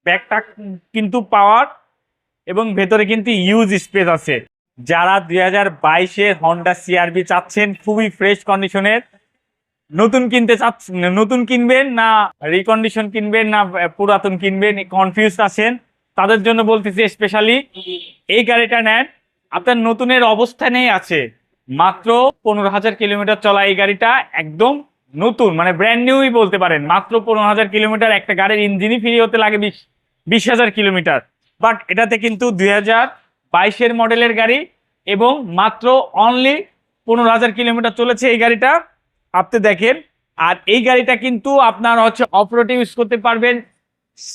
ব্যাগটা কিন্তু পাওয়ার এবং ভেতরে কিন্তু ইউজ স্পেস আছে। যারা 2022-এর হন্ডা সিআরভি চাচ্ছেন খুবই ফ্রেশ কন্ডিশনের, নতুন কিনতে চাচ্ছেন, নতুন কিনবেন না রিকন্ডিশন কিনবেন না পুরাতন কিনবেন, কনফিউজ আছেন, তাদের জন্য বলতেছি স্পেশালি এই গাড়িটা নেন। আপনার নতুনের অবস্থানেই আছে, মাত্র 15,000 কিলোমিটার চলা এই গাড়িটা, একদম নতুন, মানে ব্র্যান্ড নিউই বলতে পারেন। মাত্র 15,000 কিলোমিটার, একটা গাড়ির ইঞ্জিনই ফ্রি হতে লাগে 20,000 কিলোমিটার। বাট এটাতে কিন্তু 2022-এর মডেলের গাড়ি এবং মাত্র অনলি 15,000 কিলোমিটার চলেছে এই গাড়িটা। আপনি দেখেন, আর এই গাড়িটা কিন্তু আপনার হচ্ছে অফ রোডে ইউজ করতে পারবেন,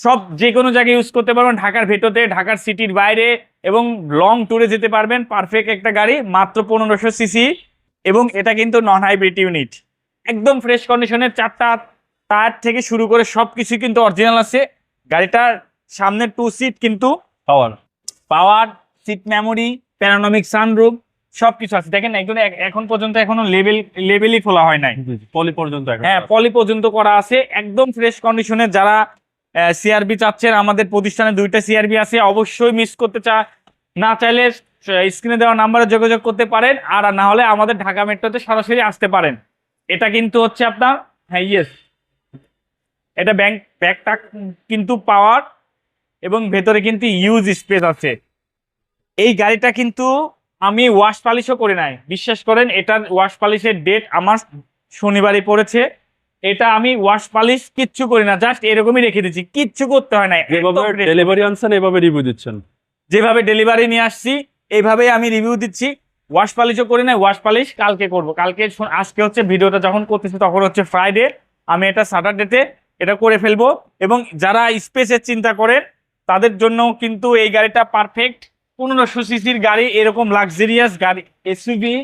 সব যে কোনো জায়গায় ইউজ করতে পারবেন, ঢাকার ভেতরে, ঢাকার সিটির বাইরে এবং লং ট্যুরে যেতে পারবেন। পারফেক্ট একটা গাড়ি, মাত্র 1500 সিসি এবং এটা কিন্তু নন হাইব্রিড ইউনিট, একদম ফ্রেশ কন্ডিশনের। 4টা টায়ার থেকে শুরু করে সবকিছু কিন্তু অরিজিনাল আছে। গাড়িটার সামনে 2 সিট কিন্তু power seat, memory, panoramic sunroof সবকিছু আছে। দেখেন একদম এখন পর্যন্ত এখনো লেবেলই খোলা হয় নাই, পলি পর্যন্ত। হ্যাঁ, পলি পর্যন্ত করা আছে, একদম ফ্রেশ কন্ডিশনে। যারা সিআরবি চাচ্ছেন, আমাদের প্রতিষ্ঠানে 2টা সিআরবি আছে, অবশ্যই মিস করতে না চাইলে স্ক্রিনে দেওয়া নাম্বারে যোগাযোগ করতে পারেন, আর না হলে আমাদের ঢাকা মেট্রোতে সরাসরি আসতে পারেন। এটা কিন্তু হচ্ছে আপনার, হ্যাঁ ইয়েস, এটা ব্যাগটা কিন্তু পাওয়ার এবং ভেতরে কিন্তু ইউজ স্পেস আছে। এই গাড়িটা কিন্তু আমি ওয়াশ পালিশও করে নাই, বিশ্বাস করেন। এটার ওয়াশ পালিশের ডেট আমার শনিবারই পড়েছে। এটা আমি ওয়াশ পালিশ কিচ্ছু করি না, জাস্ট এরকমই রেখে দিচ্ছি, কিচ্ছু করতে হয় না। ডেলিভারি আনছেন এভাবে রিভিউ দিচ্ছেন, যেভাবে ডেলিভারি নিয়ে আসছি এইভাবেই আমি রিভিউ দিচ্ছি। ওয়াশ পালিশও করি না, ওয়াশ পালিশ কালকে করব। আজকে হচ্ছে ভিডিওটা যখন করতেছি তখন হচ্ছে ফ্রাইডে, আমি এটা স্যাটারডেতে এটা করে ফেলবো। এবং যারা স্পেসের চিন্তা করেন তাদের জন্য কিন্তু এই গাড়িটা পারফেক্ট। 1500 সিসির গাড়ি, এরকম লাক্সারিয়াস গাড়ি এসইউভি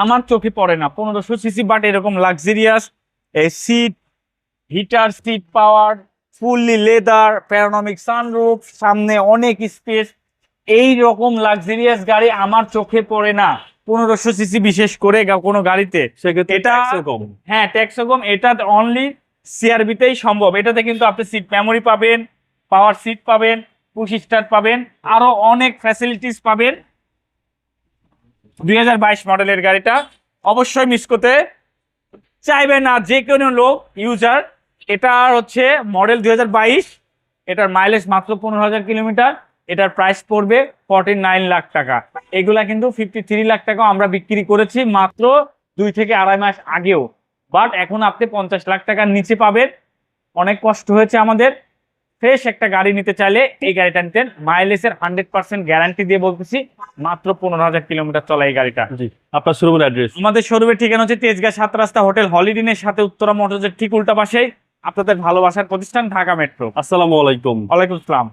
আমার চোখে পড়ে না। 1500 সিসি, বাট এরকম luxurious seat, heater seat power, fully leather, panoramic sunroof, সামনে অনেক স্পেস, এই রকম লাক্সারিয়াস গাড়ি আমার চোখে পড়ে না 1500 সিসি, বিশেষ করে কোনো গাড়িতে। এটা হ্যাঁ, ট্যাক্সও কম। এটা অনলি সিআরবিতেই সম্ভব। এটাতে কিন্তু আপনি সিট মেমোরি পাবেন, পাওয়ার সিট পাবেন, পুশ স্টার্ট পাবেন, আরো অনেক ফ্যাসিলিটিস পাবেন। 2022 মডেলের গাড়িটা অবশ্যই মিস করতে চাইবে না যে কোনো লোক ইউজার। এটা হচ্ছে মডেল 2022, এটার মাইলেজ মাত্র 15,000 কিলোমিটার, এটার প্রাইস পড়বে 49 লাখ টাকা। এগুলা কিন্তু 53 লাখ টাকা আমরা বিক্রি করেছি মাত্র 2 থেকে আড়াই মাস আগেও। বাট এখন আপনি 50 লাখ টাকার নিচে পাবেন। অনেক কষ্ট হয়েছে আমাদের। ফ্রেশ একটা গাড়ি নিতে চাইলে এই গাড়িটা নিতেন। মাইলেজের 100% গ্যারান্টি দিয়ে বলতেছি, মাত্র 15,000 কিলোমিটার চলা এই গাড়িটা। জি, আপনার শোরুমের অ্যাড্রেস? আমাদের শোরুমের ঠিকানা হচ্ছে তেজগাঁ 7 রাস্তা হোটেল হলিডেনের সাথে উত্তরা মোটরসের ঠিক উল্টা পাশেই আপনাদের ভালোবাসার প্রতিষ্ঠান ঢাকা মেট্রো। আসসালামু আলাইকুম। ওয়ালাইকুম আসসালাম।